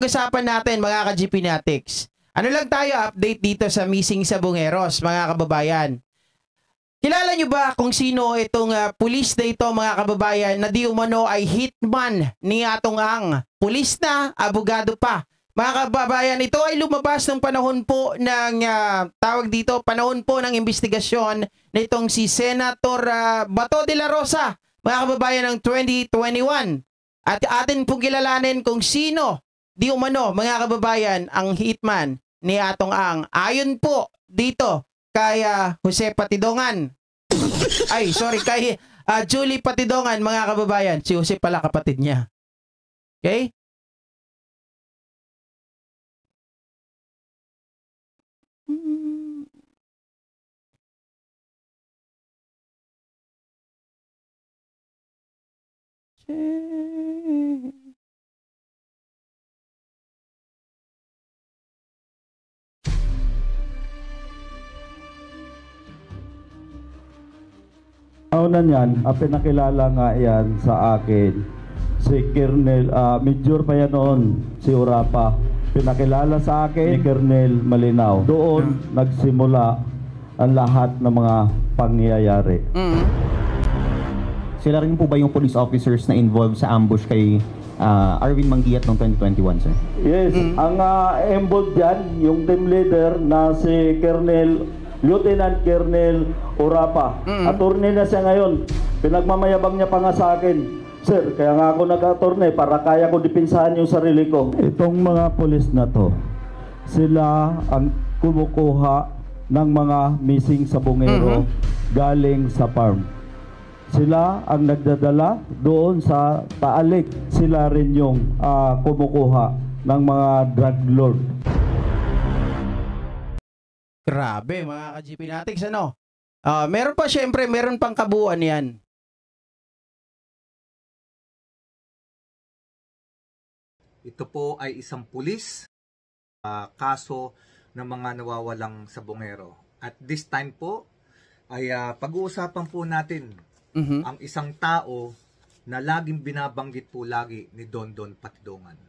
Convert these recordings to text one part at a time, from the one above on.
pag-usapan natin mga ka-GP Natics. Ano lang tayo, update dito sa missing sabongeros, mga kababayan. Kilala nyo ba kung sino itong pulis na ito, mga kababayan, na di umano ay hitman ni atong ang pulis na, abogado pa. Mga kababayan, ito ay lumabas ng panahon po ng tawag dito, panahon po ng investigasyon na itong si Senator Bato de la Rosa, mga kababayan, ng 2021. At atin pong kilalanin kung sino, di umano, mga kababayan, ang hitman ni atong ang. Ayon po dito kay Jose Patidongan. Ay, sorry, kay Julie Patidongan, mga kababayan. Si Jose pala kapatid niya. Okay? Una niyan, pinakilala nga yan sa akin si Colonel, Major pa yan noon, si Urapa. Pinakilala sa akin ni Colonel Malinaw. Doon nagsimula ang lahat ng mga pangyayari. Sila rin po ba yung police officers na involved sa ambush kay Arvin Manguiat noong 2021, sir? Yes, ang involved dyan, yung team leader na si Lieutenant Colonel Urapa. Attorney na siya ngayon. Pinagmamayabang niya pa nga sa akin, sir, kaya nga ako nag-attorney para kaya ko dipinsahan yung sarili ko. Itong mga pulis na to, sila ang kumukuha ng mga missing sabongero galing sa farm. Sila ang nagdadala doon sa Taalik. Sila rin yung kumukuha ng mga drug lord. Grabe, mga ka-GP Natics, ano? Meron pa, syempre, meron pang kabuuan yan. Ito po ay isang pulis, kaso ng mga nawawalang sabongero. At this time po, ay pag-uusapan po natin ang isang tao na laging binabanggit po lagi ni Dondon Patidongan.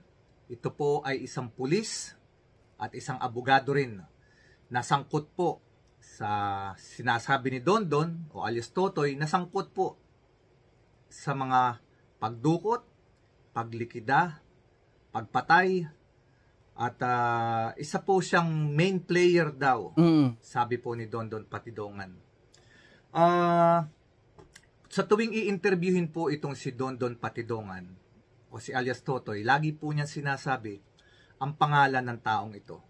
Ito po ay isang pulis at isang abogado rin. Nasangkot po sa sinasabi ni Dondon o alias Totoy, nasangkot po sa mga pagdukot, paglikida, pagpatay, at isa po siyang main player daw, sabi po ni Dondon Patidongan. Sa tuwing i-interviewin po itong si Dondon Patidongan o si alias Totoy, lagi po niya sinasabi ang pangalan ng taong ito.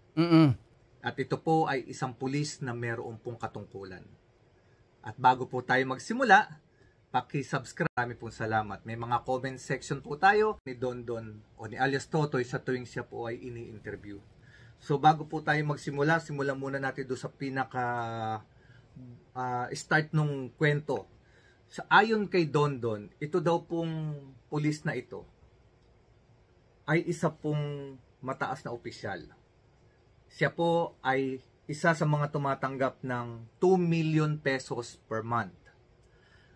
At ito po ay isang pulis na mayroon pong katungkulan. At bago po tayo magsimula, paki-subscribe. Marami pong salamat. May mga comment section po tayo ni Dondon o ni alias Totoy sa tuwing siya po ay ini-interview. So bago po tayo magsimula, simulan muna natin doon sa pinaka start nung kwento. Sa ayon kay Dondon, ito daw pong pulis na ito ay isa pong mataas na opisyal. Siya po ay isa sa mga tumatanggap ng 2 million pesos per month.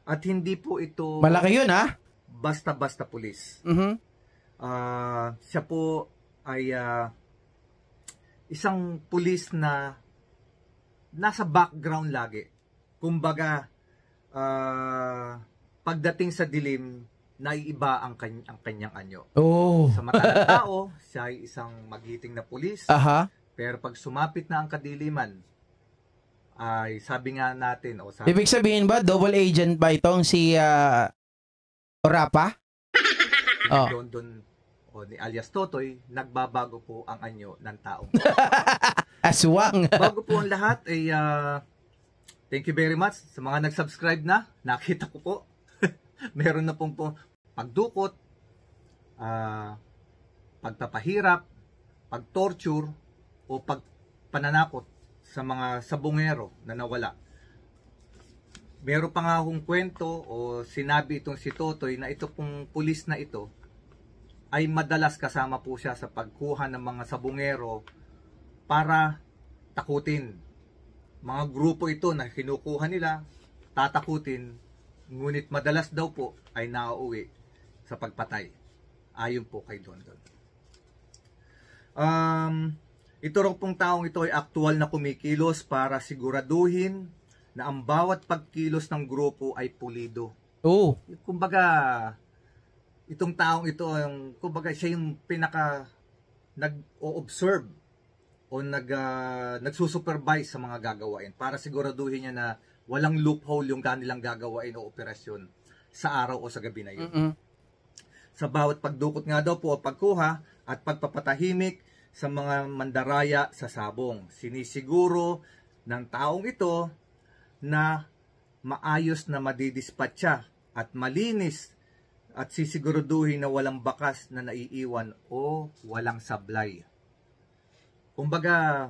At hindi po ito Malaki yun, ha? Basta-basta pulis. Siya po ay isang pulis na nasa background lagi. Kumbaga, pagdating sa dilim, naiiba ang kanyang anyo. Sa mata ng tao, siya ay isang magiting na pulis. Pero pag sumapit na ang kadiliman, ay sabi nga natin, ibig sabihin ba, double agent ba itong si Urapa? Dondon o ni alias Totoy, nagbabago po ang anyo ng taong. Aswang. Bago po ang lahat, ay thank you very much sa mga nag-subscribe na. Nakita ko po, meron na pong pagdukot, pagpapahirap, pagtorture, o pagpananakot sa mga sabongero na nawala. Meron pa nga akong kwento o sinabi itong si Totoy na ito pong pulis na ito ay madalas kasama po siya sa pagkuha ng mga sabongero para takutin. Mga grupo ito na kinukuha nila, tatakutin, ngunit madalas daw po ay nauuwi sa pagpatay. Ayon po kay Dondon. Ito raw pong taong ito ay aktual na kumikilos para siguraduhin na ang bawat pagkilos ng grupo ay pulido. Oo. Kumbaga, itong taong ito, kumbaga siya yung pinaka nag-o-observe o nagsusupervise sa mga gagawain para siguraduhin niya na walang loophole yung kanilang gagawain o operasyon sa araw o sa gabi na yun. Sa bawat pagdukot nga daw po o pagkuha at pagpapatahimik sa mga mandaraya sa sabong. Sinisiguro ng taong ito na maayos na madidispatcha at malinis at sisiguraduhin na walang bakas na naiiwan o walang sablay. Kumbaga,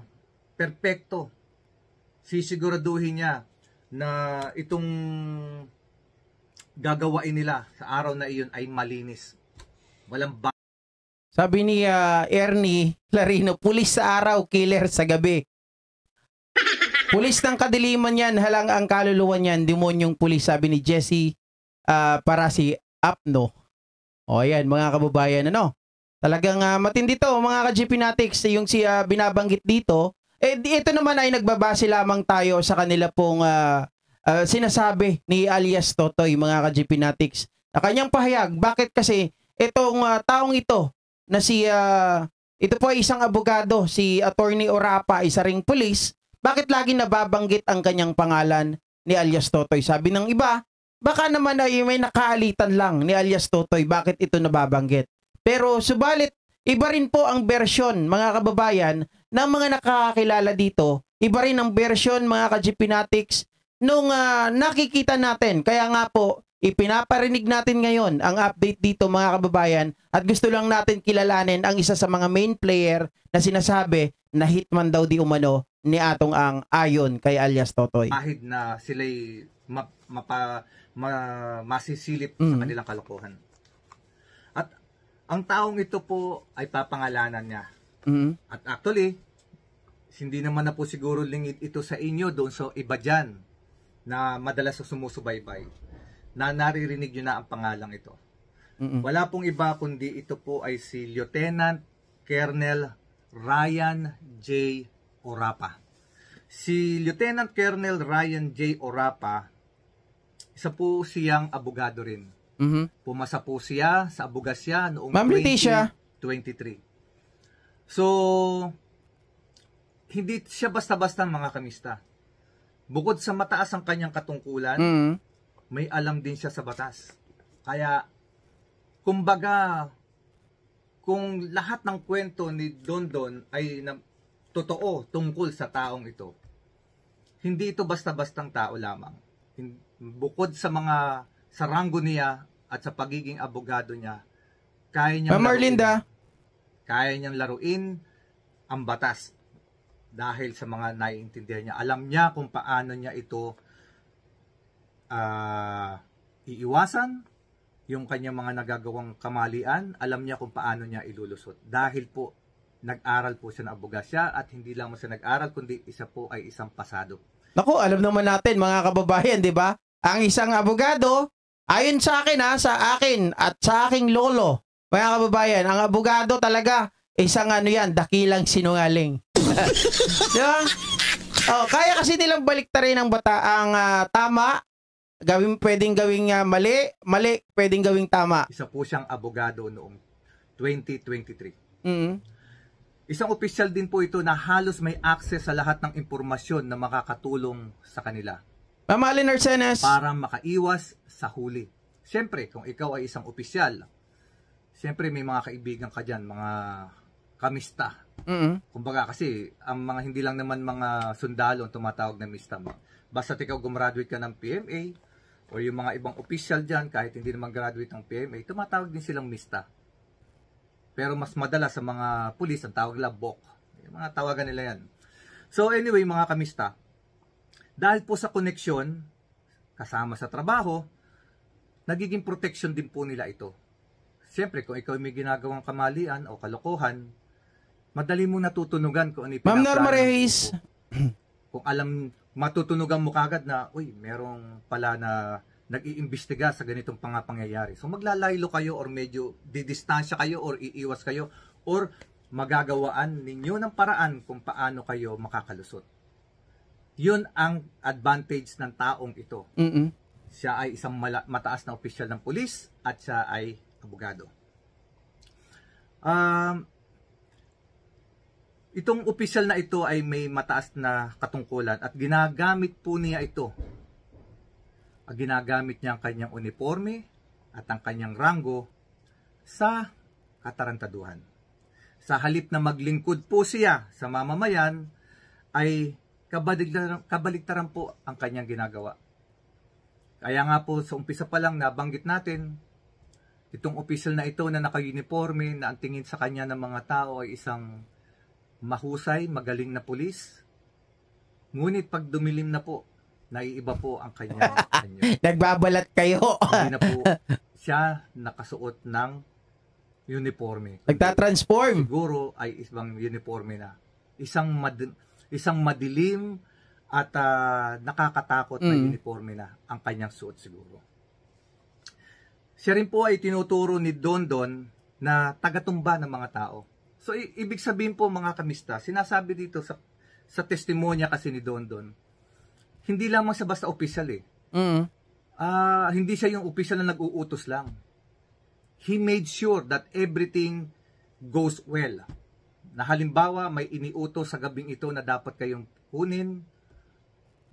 perpekto. Sisiguraduhin niya na itong gagawain nila sa araw na iyon ay malinis. Walang bakas. Sabi ni Ernie Larino, pulis sa araw, killer sa gabi. Pulis ng kadiliman yan, halang ang kaluluwa niyan, demonyong pulis, sabi ni Jesse Parasi Apno. O ayan, mga kababayan, ano? Talagang matindi to, mga ka-GP Natics, yung binabanggit dito. Ito naman ay nagbabase lamang tayo sa kanila pong sinasabi ni alias Totoy, mga ka-GP Natics. Na kanyang pahayag, bakit kasi itong taong ito, na ito po ay isang abogado, si Attorney Orapa, isa ring pulis, bakit lagi nababanggit ang kanyang pangalan ni alias Totoy? Sabi ng iba, baka naman ay may nakaalitan lang ni alias Totoy, bakit ito nababanggit? Pero subalit, iba rin po ang bersyon, mga kababayan, ng mga nakakakilala dito. Iba rin ang bersyon, mga ka-GP Natics, nung nakikita natin. Kaya nga po, ipinaparinig natin ngayon ang update dito, mga kababayan, at gusto lang natin kilalanin ang isa sa mga main player na sinasabi na hitman daw di umano ni atong ang ayon kay alias Totoy. Kahit na sila'y masisilip sa kanilang kalokohan. At ang taong ito po ay papangalanan niya. At actually, hindi naman na po siguro lingid ito sa inyo doon sa iba dyan na madalas sumusubaybay na naririnig nyo na ang pangalang ito. Wala pong iba kundi ito po ay si Lieutenant Colonel Ryan J. Orapa. Si Lieutenant Colonel Ryan J. Orapa, isa po siyang abogado rin. Pumasa po siya sa abogasya noong 2023. So, hindi siya basta-basta, mga kamista. Bukod sa mataas ang kanyang katungkulan, may alam din siya sa batas. Kaya, kumbaga, kung lahat ng kwento ni Dondon ay totoo tungkol sa taong ito, hindi ito basta-bastang tao lamang. Bukod sa mga saranggo niya at sa pagiging abogado niya, kaya niyang laruin ang batas dahil sa mga naiintindihan niya. Alam niya kung paano niya ito iiwasan, yung kanyang mga nagagawang kamalian, alam niya kung paano niya ilulusot. Dahil po, nag-aral po siya ng abogasya at hindi lang mo siya nag-aral, kundi isa po ay isang pasado. Naku, alam naman natin, mga kababayan, di ba? Ang isang abogado, ayon sa akin sa akin at sa aking lolo, mga kababayan, ang abogado talaga, isang dakilang sinungaling. Di ba? Kaya kasi nilang baliktarin ang tama, pwedeng gawing mali, pwedeng gawing tama. Isa po siyang abogado noong 2023. Isang opisyal din po ito na halos may access sa lahat ng impormasyon na makakatulong sa kanila. Ma'am Arsenes, para makaiwas sa huli. Siyempre, kung ikaw ay isang opisyal, siyempre may mga kaibigan ka dyan, mga kamista. Kumbaga kasi, ang mga hindi lang naman mga sundalo ang tumatawag na mista mo. Basta ikaw gumraduate ka ng PMA, o yung mga ibang opisyal dyan, kahit hindi naman graduate ng PMA, tumatawag din silang mista. Pero mas madalas sa mga pulis, ang tawag nila BOC. Yung mga tawagan nila yan. So anyway, mga kamista, dahil po sa koneksyon, kasama sa trabaho, nagiging protection din po nila ito. Siyempre, kung ikaw may ginagawang kamalian o kalokohan, madali mo natutunugan kung ano yung Ma'am Norma Reyes. Kung matutunugan mo kagad na, uy, merong pala na nag-iimbestiga sa ganitong pangyayari. So maglalaylo kayo or medyo didistansya kayo or iiwas kayo or magagawaan ninyo ng paraan kung paano kayo makakalusot. Yun ang advantage ng taong ito. Siya ay isang mataas na opisyal ng pulis at siya ay abogado. Itong opisyal na ito ay may mataas na katungkulan at ginagamit po niya ito. Ginagamit niya ang kanyang uniforme at ang kanyang rango sa katarantaduhan. Sa halip na maglingkod po siya sa mamamayan, ay kabaligtaran po ang kanyang ginagawa. Kaya nga po sa umpisa pa lang nabanggit natin, itong opisyal na ito na naka-uniforme na ang tingin sa kanya ng mga tao ay isang mahusay, magaling na pulis. Ngunit pag dumilim na po, naiiba po ang kanyang Nagbabalat kayo. Hindi na po siya nakasuot ng uniforme. Nagtatransform. Siguro ay isang uniforme na. Isang madilim at nakakatakot na uniforme na ang kanyang suot siguro. Siya rin po ay tinuturo ni Dondon na tagatumba ng mga tao. So, ibig sabihin po mga kamista, sinasabi dito sa testimonya kasi ni Dondon, hindi lamang siya basta opisyal eh. Hindi siya yung opisyal na nag-uutos lang. He made sure that everything goes well. Na halimbawa, may iniutos sa gabing ito na dapat kayong kunin,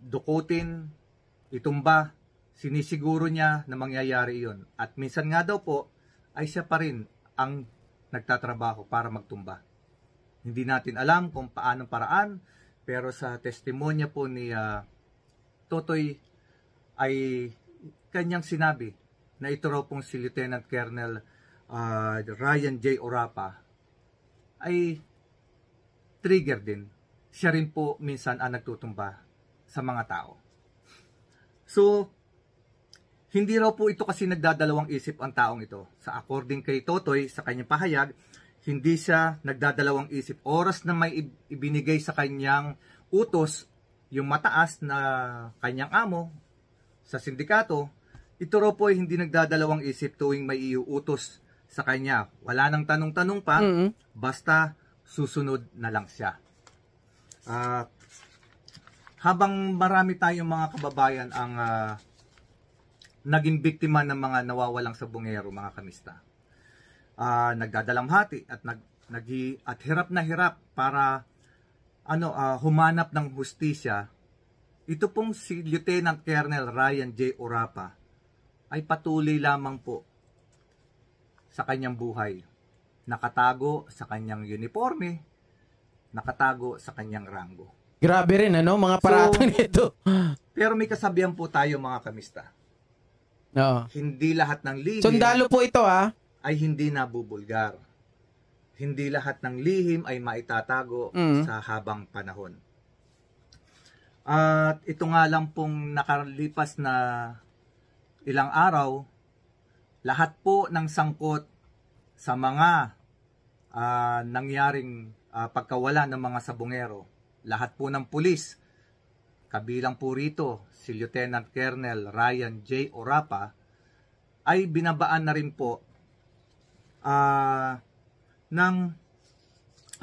dukutin, itumba, sinisiguro niya na mangyayari iyon. At minsan nga daw po, ay siya pa rin ang nagtatrabaho para magtumba. Hindi natin alam kung paanong paraan, pero sa testimonya po ni Totoy ay kanyang sinabi na ito raw pong si Lieutenant Colonel Ryan J. Orapa ay trigger din. Siya rin po minsan ang nagtutumba sa mga tao. So, hindi raw po ito kasi nagdadalawang isip ang taong ito. Sa according kay Totoy, sa kanyang pahayag, hindi siya nagdadalawang isip. Oras na may ibinigay sa kanyang utos, yung mataas na kanyang amo sa sindikato, ito raw po ay hindi nagdadalawang isip tuwing may iuutos sa kanya. Wala nang tanong-tanong pa, basta susunod na lang siya. Habang marami tayong mga kababayan ang naging biktima ng mga nawawalang sabungero, mga kamista. Nagdadalamhati at hirap na hirap para humanap ng hustisya. Ito pong si Lieutenant Colonel Ryan J. Orapa ay patuloy lamang po sa kanyang buhay. Nakatago sa kanyang uniforme, nakatago sa kanyang rango. Grabe rin mga paratong nito. Pero may kasabihan po tayo mga kamista. Oo. Hindi lahat ng lihim Sundalo po ito ay hindi nabubulgar. Hindi lahat ng lihim ay maitatago sa habang panahon. At ito nga lang pong nakalipas na ilang araw, lahat po ng sangkot sa mga nangyaring pagkawala ng mga sabungero, lahat po ng pulis, kabilang po rito si Lieutenant Colonel Ryan J. Orapa, ay binabaan na rin po ng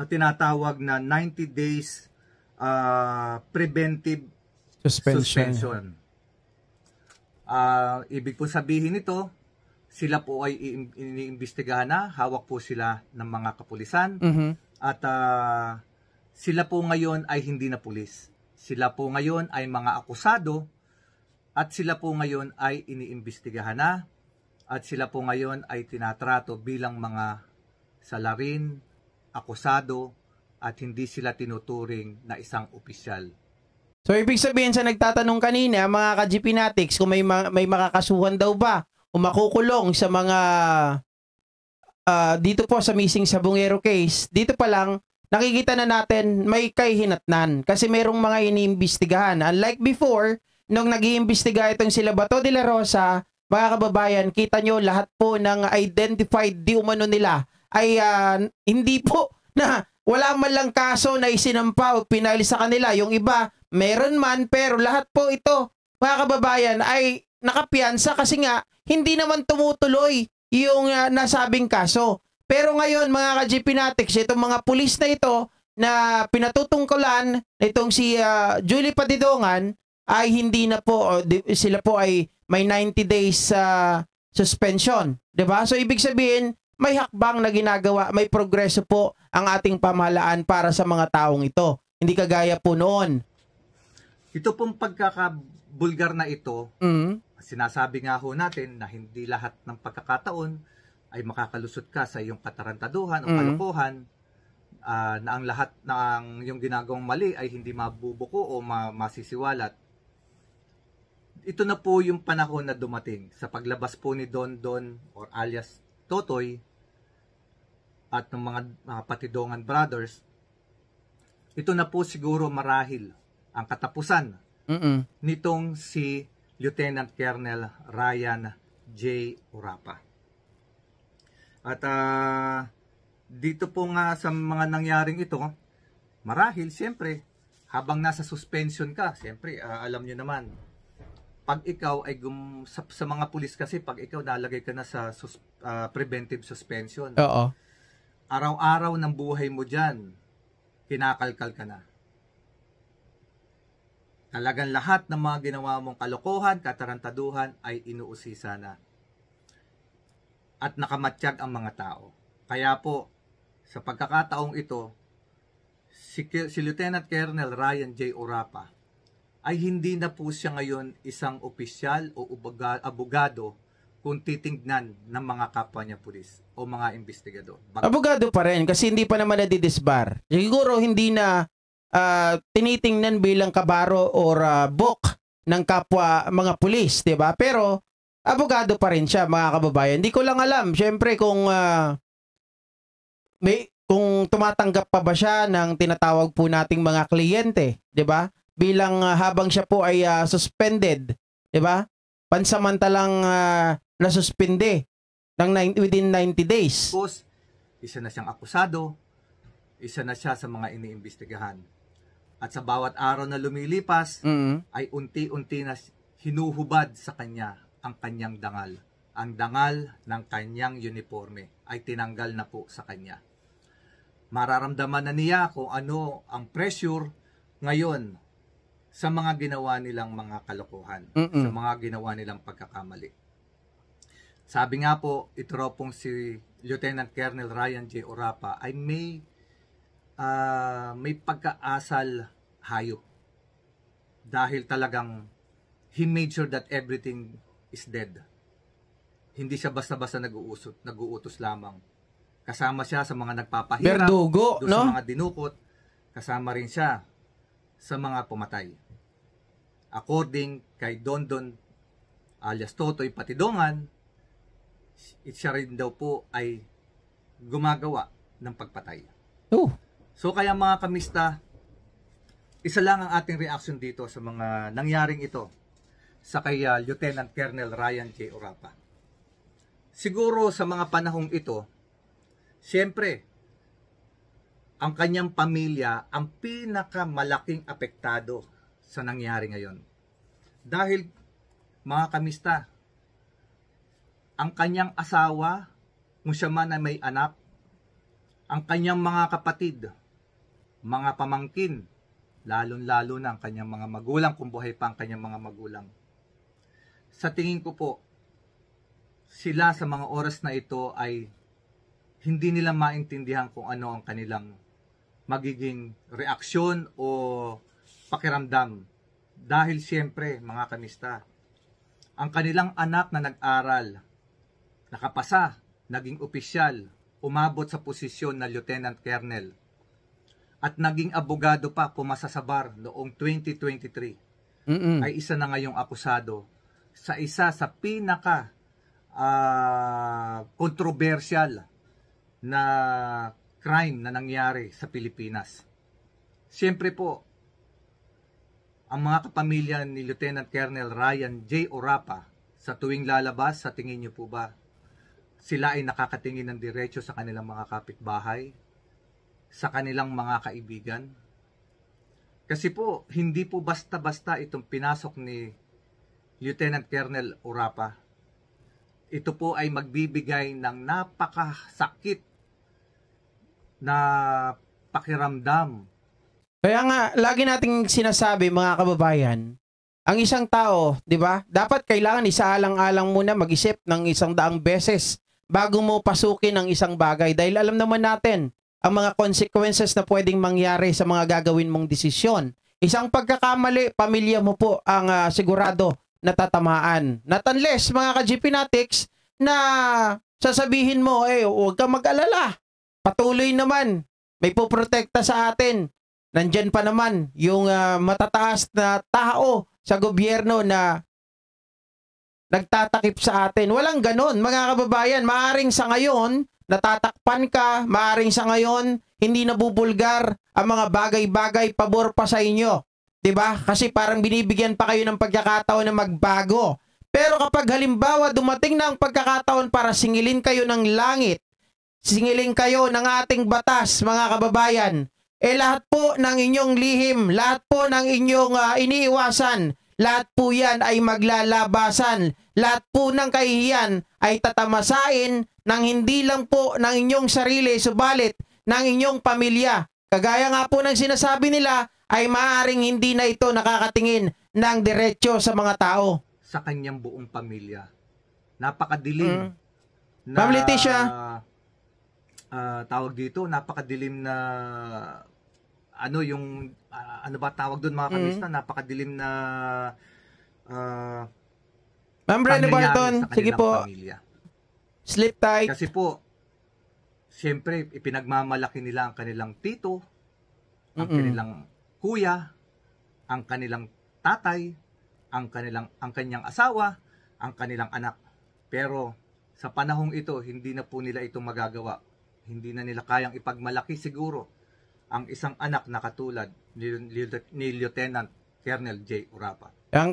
tinatawag na 90 days preventive suspension. Ibig po sabihin nito, sila po ay iniimbestigahan na, hawak po sila ng mga kapulisan, at sila po ngayon ay hindi na pulis. Sila po ngayon ay mga akusado, at sila po ngayon ay iniimbestigahan na, at sila po ngayon ay tinatrato bilang mga salarin, akusado, at hindi sila tinuturing na isang opisyal. So, ibig sabihin sa nagtatanong kanina, mga ka-GPnatics, kung may makakasuhan daw ba o makukulong sa mga dito po sa missing sabungero case, dito pa lang, nakikita na natin may kahihinatnan kasi merong mga iniimbestigahan. Unlike before, nung nag-iimbestiga itong sila Bato de la Rosa, mga kababayan, kita nyo lahat po ng identified di umano nila ay hindi po na wala man lang kaso na isinampa o pinail sa kanila. Yung iba, meron man, pero lahat po ito, mga kababayan, ay nakapiyansa kasi nga hindi naman tumutuloy yung nasabing kaso. Pero ngayon, mga ka-GP Natics, itong mga pulis na ito na pinatutungkulan itong si Julie Patidongan ay hindi na po, sila po ay may 90 days suspension. Diba? So, ibig sabihin, may hakbang na ginagawa, may progreso po ang ating pamahalaan para sa mga taong ito. Hindi kagaya po noon. Ito pong pagkakabulgar na ito, sinasabi nga ho natin na hindi lahat ng pagkakataon ay makakalusot ka sa iyong katarantaduhan o kalokohan, na ang lahat ng yung ginagawang mali ay hindi mabubuko o masisiwalat. Ito na po yung panahon na dumating sa paglabas po ni Don Don or alias Totoy at ng mga Patidongan brothers. Ito na po siguro marahil ang katapusan nitong si Lieutenant Colonel Ryan J. Orapa. At dito po nga sa mga nangyaring ito, marahil siyempre habang nasa suspension ka, siyempre alam nyo naman, pag ikaw ay sa mga pulis kasi, pag ikaw nalagay ka na sa preventive suspension, Oo. araw-araw ng buhay mo dyan, kinakalkal ka na. Talagang lahat ng mga ginawa mong kalokohan, katarantaduhan ay inuusisa na. At nakamatsyag ang mga tao. Kaya po, sa pagkakataong ito, si Lieutenant Colonel Ryan J. Orapa ay hindi na po siya ngayon isang opisyal o abogado kung titingnan ng mga kapwa niya pulis o mga investigador. Abogado pa rin kasi hindi pa naman nadidisbar. Siguro hindi na tinitingnan bilang kabaro or book ng kapwa mga pulis, 'di ba? Pero abogado pa rin siya, mga kababayan. Hindi ko lang alam, syempre kung kung tumatanggap pa ba siya ng tinatawag po nating mga kliyente, 'di ba? Bilang habang siya po ay suspended, 'di ba? Pansamantalang nasuspende ng within 90 days. Tapos, isa na siyang akusado, isa na siya sa mga iniimbestigahan. At sa bawat araw na lumilipas, ay unti-unti na hinuhubad sa kanya ang kanyang dangal. Ang dangal ng kanyang uniforme ay tinanggal na po sa kanya. Mararamdaman na niya kung ano ang pressure ngayon sa mga ginawa nilang mga kalokohan, sa mga ginawa nilang pagkakamali. Sabi nga po, ito raw pong si Lieutenant Colonel Ryan J. Orapa ay may pagkaasal hayop. Dahil talagang he made sure that everything is dead. Hindi siya basta-basta nag-uutos lamang. Kasama siya sa mga nagpapahirap, Verdugo, no? Sa mga dinukot, kasama rin siya sa mga pumatay. According kay Don Don alias Totoy Patidongan, siya rin daw po ay gumagawa ng pagpatay. So kaya mga kamista, isa lang ang ating reaction dito sa mga nangyaring ito sa kay Lieutenant Colonel Ryan J. Orapa. Siguro sa mga panahong ito, siyempre, ang kanyang pamilya ang pinakamalaking apektado sa nangyari ngayon. Dahil, mga kamista, ang kanyang asawa, kung siya man ay may anak, ang kanyang mga kapatid, mga pamangkin, lalong-lalo na ang kanyang mga magulang, kung buhay pa ang kanyang mga magulang. Sa tingin ko po, sila sa mga oras na ito ay hindi nila maintindihan kung ano ang kanilang magiging reaksyon o pakiramdam. Dahil siyempre, mga kamista, ang kanilang anak na nag-aral, nakapasa, naging opisyal, umabot sa posisyon na Lieutenant Colonel, at naging abogado pa, pumasa sa bar noong 2023, ay isa na ngayong akusado sa isa sa pinaka kontrobersyal na crime na nangyari sa Pilipinas. Siyempre po, ang mga kapamilya ni Lieutenant Colonel Ryan J. Orapa sa tuwing lalabas, sa tingin niyo po ba sila ay nakakatingin ng diretso sa kanilang mga kapitbahay, sa kanilang mga kaibigan? Kasi po, hindi po basta-basta itong pinasok ni Lieutenant Colonel Orapa. Ito po ay magbibigay ng napakasakit na pakiramdam. Kaya nga, lagi nating sinasabi mga kababayan, ang isang tao, di ba, dapat kailangan isaalang-alang muna mag-isip ng 100 beses bago mo pasukin ang isang bagay. Dahil alam naman natin ang mga consequences na pwedeng mangyari sa mga gagawin mong desisyon. Isang pagkakamali, pamilya mo po ang sigurado na tatamaan. Not unless, mga ka-GPnatics, na sasabihin mo, huwag kang mag-alala. Patuloy naman, may poprotekta sa atin. Nandyan pa naman yung matataas na tao sa gobyerno na nagtatakip sa atin. Walang ganon, mga kababayan. Maaring sa ngayon, natatakpan ka. Maaring sa ngayon, hindi nabubulgar ang mga bagay-bagay pabor pa sa inyo. 'Di ba? Kasi parang binibigyan pa kayo ng pagkakataon na magbago. Pero kapag halimbawa dumating na ang pagkakataon para singilin kayo ng langit, singilin kayo ng ating batas, mga kababayan, lahat po ng inyong lihim, lahat po ng inyong iniiwasan, lahat po yan ay maglalabasan. Lahat po ng kahihiyan ay tatamasain ng hindi lang po ng inyong sarili, subalit ng inyong pamilya. Kagaya nga po ng sinasabi nila, ay maaaring hindi na ito nakakatingin ng diretsyo sa mga tao. Sa kanyang buong pamilya. Napakadilim. Ma'am Leticia. Tawag dito, napakadilim na ano yung ano ba tawag doon mga kamista, napakadilim na Ma'am Brenna Barton, sige po. Pamilya. Sleep tight. Kasi po, siyempre, ipinagmamalaki nila ang kanilang tito, ang kanilang kuya, ang kanilang tatay, ang kanyang asawa, ang kanilang anak. Pero sa panahong ito, hindi na po nila ito magagawa. Hindi na nila kayang ipagmalaki siguro ang isang anak na katulad ni Lieutenant Colonel J. Urapa. Yan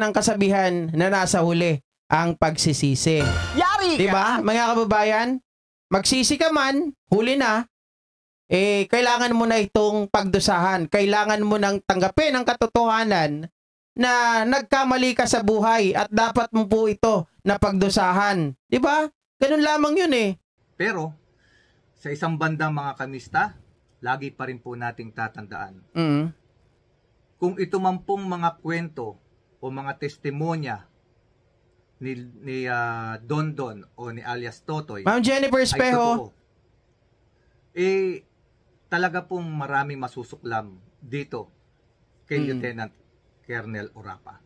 ang kasabihan na nasa huli, ang pagsisisi. Yari! Diba, mga kababayan? Magsisi ka man, huli na, kailangan mo na itong pagdusahan. Kailangan mo nang tanggapin ang katotohanan na nagkamali ka sa buhay at dapat mo po ito na pagdusahan. Diba? Ganun lamang yun eh. Pero, sa isang banda mga kamista, lagi pa rin po nating tatandaan. Kung ito man pong mga kwento o mga testimonya ni Dondon o ni alias Totoy, Ma'am Jennifer Espejo, talaga pong maraming masusuklam dito kay Lieutenant Colonel Urapa.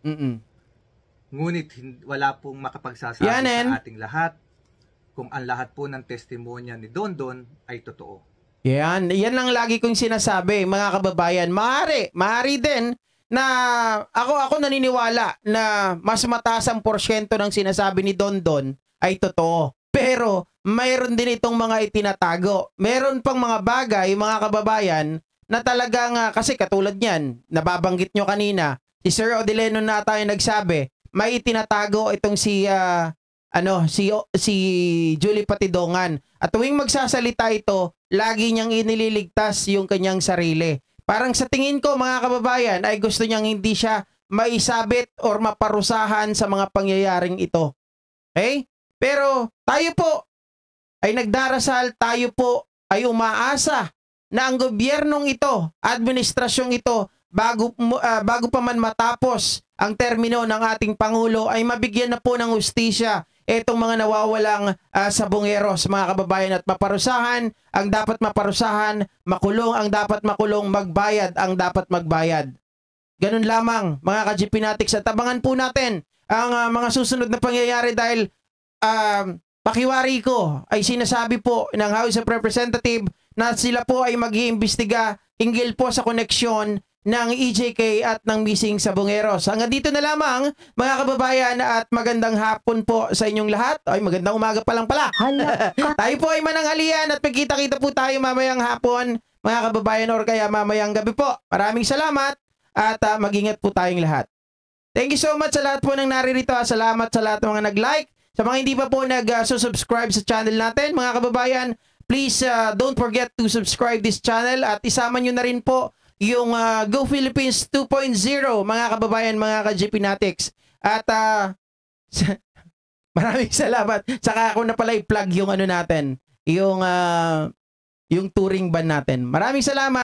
Ngunit wala pong makapagsasabi sa ating lahat kung ang lahat po ng testimonya ni Dondon ay totoo. Yan lang lagi kong sinasabi, mga kababayan. Maaari din na ako naniniwala na mas mataas ang porsyento ng sinasabi ni Dondon ay totoo. Pero mayroon din itong mga itinatago. Meron pang mga bagay, mga kababayan, na talagang kasi katulad niyan, nababanggit nyo kanina, si Sir Odileno na tayo nagsabi, may itinatago itong si Julie Patidongan. At tuwing magsasalita ito, lagi niyang inililigtas yung kanyang sarili. Parang sa tingin ko, mga kababayan, ay gusto niyang hindi siya maisabit or maparusahan sa mga pangyayaring ito. Okay? Pero tayo po ay nagdarasal, tayo po ay umaasa na ang gobyernong ito, administrasyong ito, bago pa man matapos ang termino ng ating Pangulo, ay mabigyan na po ng hustisya itong mga nawawalang sabongeros, mga kababayan, at maparusahan ang dapat maparusahan, makulong ang dapat makulong, magbayad ang dapat magbayad. Ganun lamang, mga ka-GPnatics, at abangan po natin ang mga susunod na pangyayari dahil pakiwari ko ay sinasabi po ng House of Representatives na sila po ay mag-iimbestiga hinggil po sa koneksyon ng EJK at ng missing sabongeros. Hanggang dito na lamang, mga kababayan, at magandang hapon po sa inyong lahat. Ay, magandang umaga pa lang pala. Tayo po ay mananghalian at magkita-kita po tayo mamayang hapon, mga kababayan, or kaya mamayang gabi po. Maraming salamat at mag-ingat po tayong lahat. Thank you so much sa lahat po ng naririto. Salamat sa lahat ng mga nag-like. Sa mga hindi pa po nag-subscribe sa channel natin, mga kababayan, please don't forget to subscribe this channel at isama nyo na rin po yung Go Philippines 2.0, mga kababayan, mga ka-GPnatics. At maraming salamat. Saka ako na pala i-plug yung ano natin, yung yung touring van natin. Maraming salamat.